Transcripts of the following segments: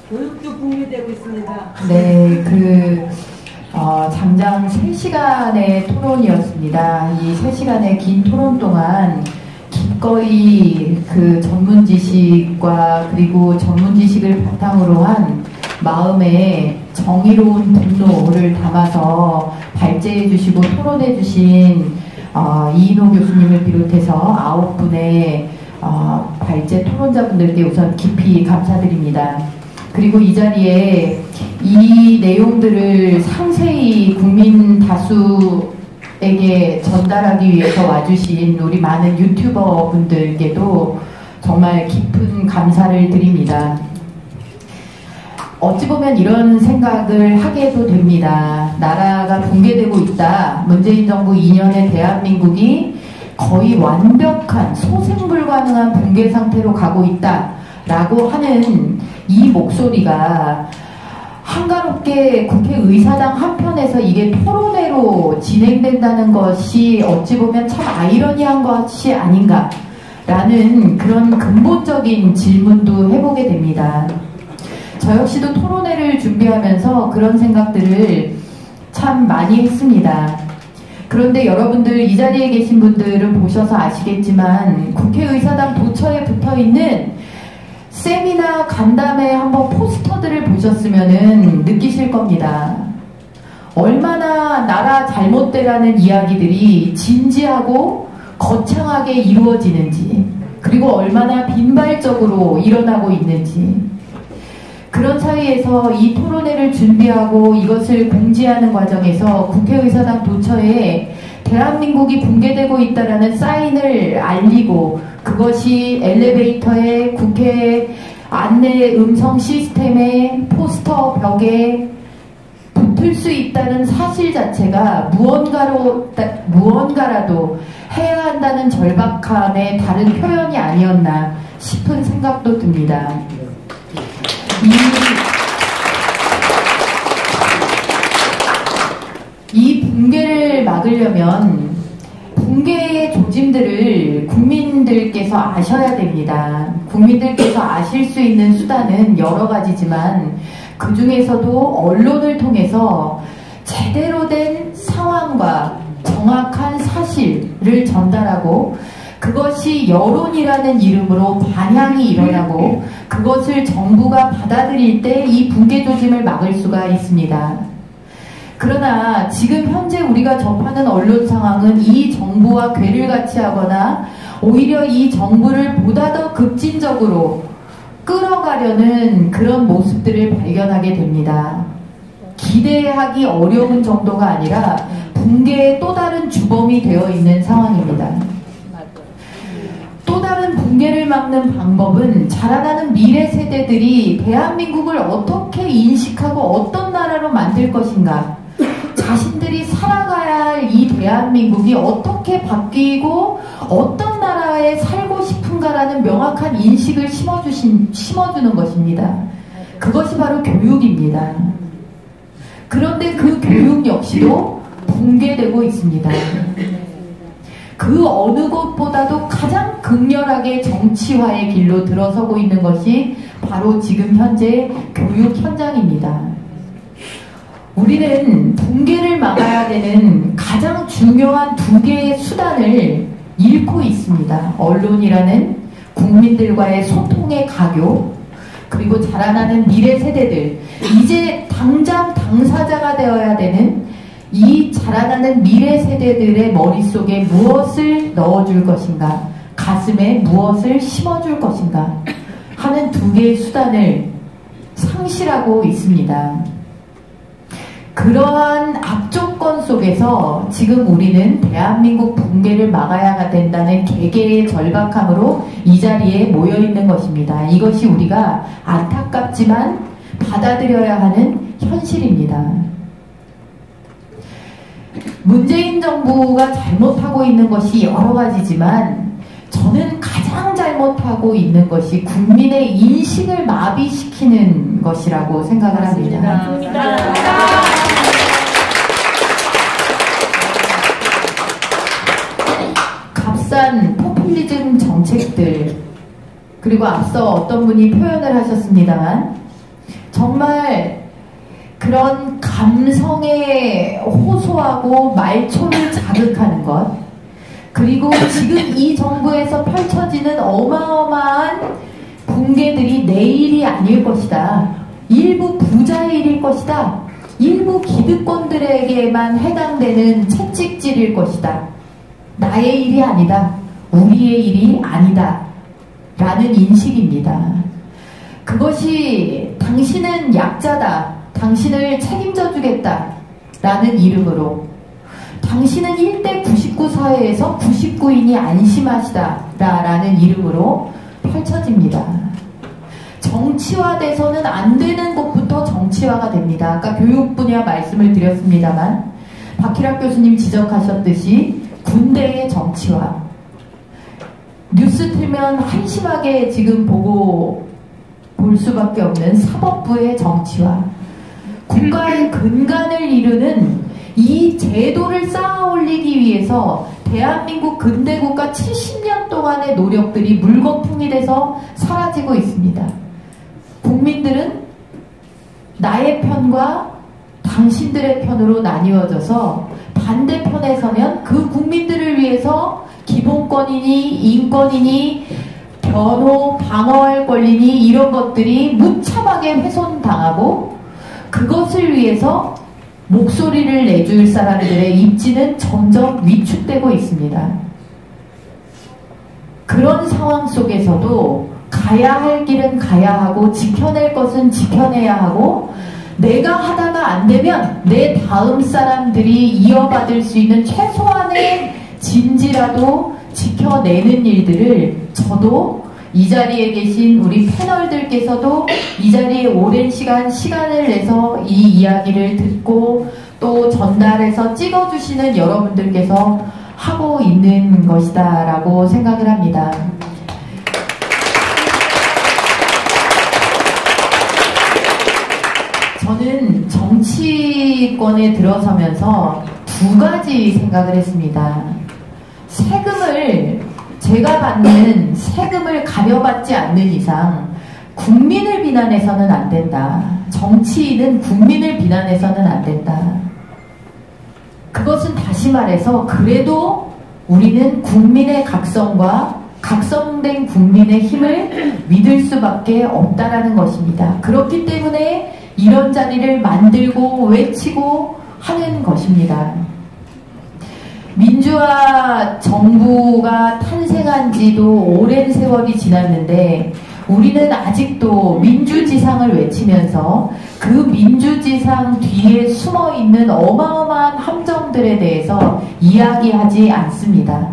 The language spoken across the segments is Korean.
교육도 붕괴되고 있습니다. 네, 장장 3시간의 토론이었습니다. 이 3시간의 긴 토론 동안 기꺼이 그 전문 지식과 그리고 전문 지식을 바탕으로 한 마음의 정의로운 분노를 담아서 발제해 주시고 토론해 주신 이인호 교수님을 비롯해서 9분의 발제 토론자분들께 우선 깊이 감사드립니다. 그리고 이 자리에 이 내용들을 상세히 국민 다수에게 전달하기 위해서 와주신 우리 많은 유튜버 분들께도 정말 깊은 감사를 드립니다. 어찌 보면 이런 생각을 하게도 됩니다. 나라가 붕괴되고 있다. 문재인 정부 2년의 대한민국이 거의 완벽한 소생불가능한 붕괴 상태로 가고 있다 라고 하는 이 목소리가 한가롭게 국회의사당 한편에서 이게 토론회로 진행된다는 것이 어찌 보면 참 아이러니한 것이 아닌가 라는 그런 근본적인 질문도 해보게 됩니다. 저 역시도 토론회를 준비하면서 그런 생각들을 참 많이 했습니다. 그런데 여러분들 이 자리에 계신 분들은 보셔서 아시겠지만 국회의사당 도처에 붙어있는 세미나 간담회 한번 포스터들을 보셨으면 느끼실 겁니다. 얼마나 나라 잘못되라는 이야기들이 진지하고 거창하게 이루어지는지, 그리고 얼마나 빈발적으로 일어나고 있는지, 그런 사이에서 이 토론회를 준비하고 이것을 공지하는 과정에서 국회의사당 도처에 대한민국이 붕괴되고 있다라는 사인을 알리고, 그것이 엘리베이터에, 국회 안내 음성 시스템에, 포스터 벽에 붙을 수 있다는 사실 자체가 무언가라도 해야 한다는 절박함의 다른 표현이 아니었나 싶은 생각도 듭니다. 이 붕괴를 막으려면 붕괴의 조짐들을 국민들께서 아셔야 됩니다. 국민들께서 아실 수 있는 수단은 여러 가지지만 그 중에서도 언론을 통해서 제대로 된 상황과 정확한 사실을 전달하고, 그것이 여론이라는 이름으로 반향이 일어나고 그것을 정부가 받아들일 때 이 붕괴 조짐을 막을 수가 있습니다. 그러나 지금 현재 우리가 접하는 언론 상황은 이 정부와 궤를 같이 하거나 오히려 이 정부를 보다 더 급진적으로 끌어가려는 그런 모습들을 발견하게 됩니다. 기대하기 어려운 정도가 아니라 붕괴의 또 다른 주범이 되어 있는 상황입니다. 또 다른 붕괴를 막는 방법은 자라나는 미래 세대들이 대한민국을 어떻게 인식하고 어떤 나라로 만들 것인가, 자신들이 살아가야 할 이 대한민국이 어떻게 바뀌고 어떤 나라에 살고 싶은가라는 명확한 인식을 심어주는 것입니다. 그것이 바로 교육입니다. 그런데 그 교육 역시도 붕괴되고 있습니다. 그 어느 곳보다도 가장 극렬하게 정치화의 길로 들어서고 있는 것이 바로 지금 현재 교육 현장입니다. 우리는 붕괴를 막아야 되는 가장 중요한 2개의 수단을 잃고 있습니다. 언론이라는 국민들과의 소통의 가교, 그리고 자라나는 미래 세대들, 이제 당장 당사자가 되어야 되는 이 자라나는 미래 세대들의 머릿속에 무엇을 넣어줄 것인가, 가슴에 무엇을 심어줄 것인가 하는 2개의 수단을 상실하고 있습니다. 그러한 악조건 속에서 지금 우리는 대한민국 붕괴를 막아야 된다는 개개의 절박함으로 이 자리에 모여있는 것입니다. 이것이 우리가 안타깝지만 받아들여야 하는 현실입니다. 문재인 정부가 잘못하고 있는 것이 여러 가지지만 저는 가장 잘못하고 있는 것이 국민의 인식을 마비시키는 것이라고 생각을 합니다. 값싼 포퓰리즘 정책들, 그리고 앞서 어떤 분이 표현을 하셨습니다만 정말 그런 감성에 호소하고 말초를 자극하는 것, 그리고 지금 이 정부에서 펼쳐지는 어마어마한 붕괴들이 내일이 아닐 것이다. 일부 부자의 일일 것이다. 일부 기득권들에게만 해당되는 채찍질일 것이다. 나의 일이 아니다. 우리의 일이 아니다. 라는 인식입니다. 그것이 당신은 약자다. 당신을 책임져 주겠다. 라는 이름으로 당신은 1대 99 사회에서 99인이 안심하시다. 라는 이름으로 펼쳐집니다. 정치화돼서는 안 되는 것부터 정치화가 됩니다. 아까 교육 분야 말씀을 드렸습니다만 박희락 교수님 지적하셨듯이 군대의 정치화, 뉴스 틀면 한심하게 지금 보고 볼 수밖에 없는 사법부의 정치화, 국가의 근간을 이루는 이 제도를 쌓아 올리기 위해서 대한민국 근대국가 70년 동안의 노력들이 물거품이 돼서 사라지고 있습니다. 국민들은 나의 편과 당신들의 편으로 나뉘어져서 반대편에 서면 그 국민들을 위해서 기본권이니 인권이니 변호, 방어할 권리니 이런 것들이 무참하게 훼손당하고 그것을 위해서 목소리를 내줄 사람들의 입지는 점점 위축되고 있습니다. 그런 상황 속에서도 가야 할 길은 가야 하고 지켜낼 것은 지켜내야 하고 내가 하다가 안 되면 내 다음 사람들이 이어받을 수 있는 최소한의 진지라도 지켜내는 일들을 저도 이 자리에 계신 우리 패널들께서도 이 자리에 오랜 시간을 내서 이 이야기를 듣고 또 전달해서 찍어주시는 여러분들께서 하고 있는 것이다 라고 생각을 합니다. 저는 정치권에 들어서면서 두 가지 생각을 했습니다. 제가 받는 세금을 가려받지 않는 이상 국민을 비난해서는 안 된다. 정치인은 국민을 비난해서는 안 된다. 그것은 다시 말해서 그래도 우리는 국민의 각성과 각성된 국민의 힘을 믿을 수밖에 없다라는 것입니다. 그렇기 때문에 이런 자리를 만들고 외치고 하는 것입니다. 민주화 정부가 탄생한 지도 오랜 세월이 지났는데 우리는 아직도 민주지상을 외치면서 그 민주지상 뒤에 숨어있는 어마어마한 함정들에 대해서 이야기하지 않습니다.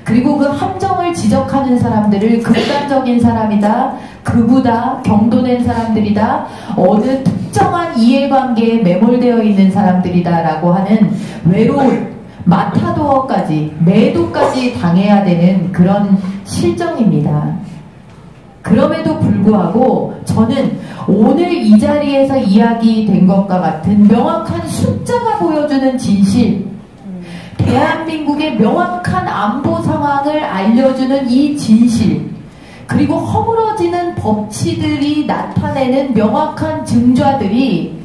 그리고 그 함정을 지적하는 사람들을 극단적인 사람이다, 극우다, 경도된 사람들이다, 어느 특정한 이해관계에 매몰되어 있는 사람들이다 라고 하는 외로운 마타도어까지, 매도까지 당해야 되는 그런 실정입니다. 그럼에도 불구하고 저는 오늘 이 자리에서 이야기된 것과 같은 명확한 숫자가 보여주는 진실, 대한민국의 명확한 안보 상황을 알려주는 이 진실, 그리고 허물어지는 법치들이 나타내는 명확한 증좌들이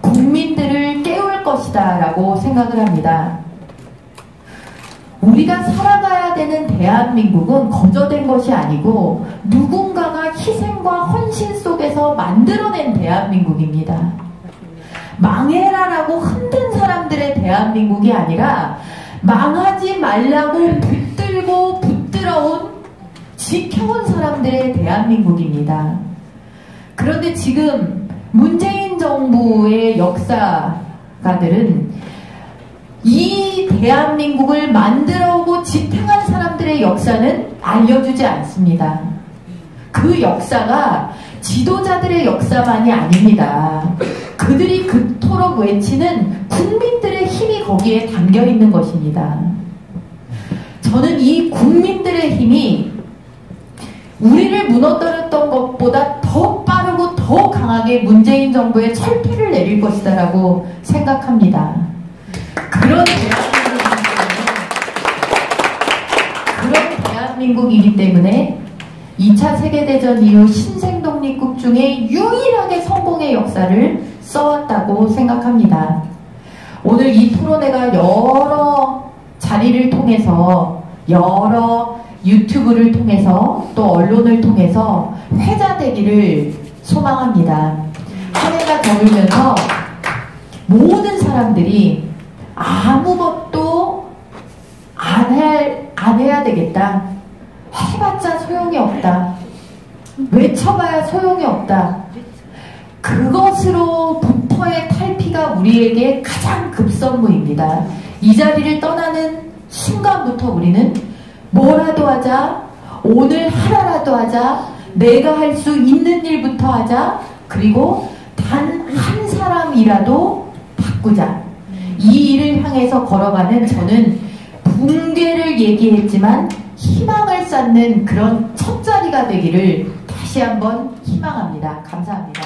국민들을 깨울 것이다 라고 생각을 합니다. 우리가 살아가야 되는 대한민국은 거저된 것이 아니고 누군가가 희생과 헌신 속에서 만들어낸 대한민국입니다. 망해라라고 흔든 사람들의 대한민국이 아니라 망하지 말라고 붙들고 붙들어온 지켜온 사람들의 대한민국입니다. 그런데 지금 문재인 정부의 역사가들은 이 대한민국을 만들어오고 지탱한 사람들의 역사는 알려주지 않습니다. 그 역사가 지도자들의 역사만이 아닙니다. 그들이 그토록 외치는 국민들의 힘이 거기에 담겨 있는 것입니다. 저는 이 국민들의 힘이 우리를 무너뜨렸던 것보다 더 빠르고 더 강하게 문재인 정부의 철폐를 내릴 것이다 라고 생각합니다. 그런 대한민국이기 때문에 2차 세계대전 이후 신생 독립국 중 중에 유일하게 성공의 역사를 써왔다고 생각합니다. 오늘 이 토론회가 여러 자리를 통해서, 여러 유튜브를 통해서, 또 언론을 통해서 회자되기를 소망합니다. 한 해가 저물면서 모든 사람들이 아무것도 안 해야 되겠다. 해봤자 소용이 없다. 외쳐봐야 소용이 없다. 그것으로부터의 탈피가 우리에게 가장 급선무입니다. 이 자리를 떠나는 순간부터 우리는 뭐라도 하자, 오늘 하나라도 하자, 내가 할 수 있는 일부터 하자, 그리고 단 한 사람이라도 바꾸자. 이 일을 향해서 걸어가는, 저는 붕괴를 얘기했지만 희망을 쌓는 그런 첫 자리가 되기를 다시 한번 희망합니다. 감사합니다.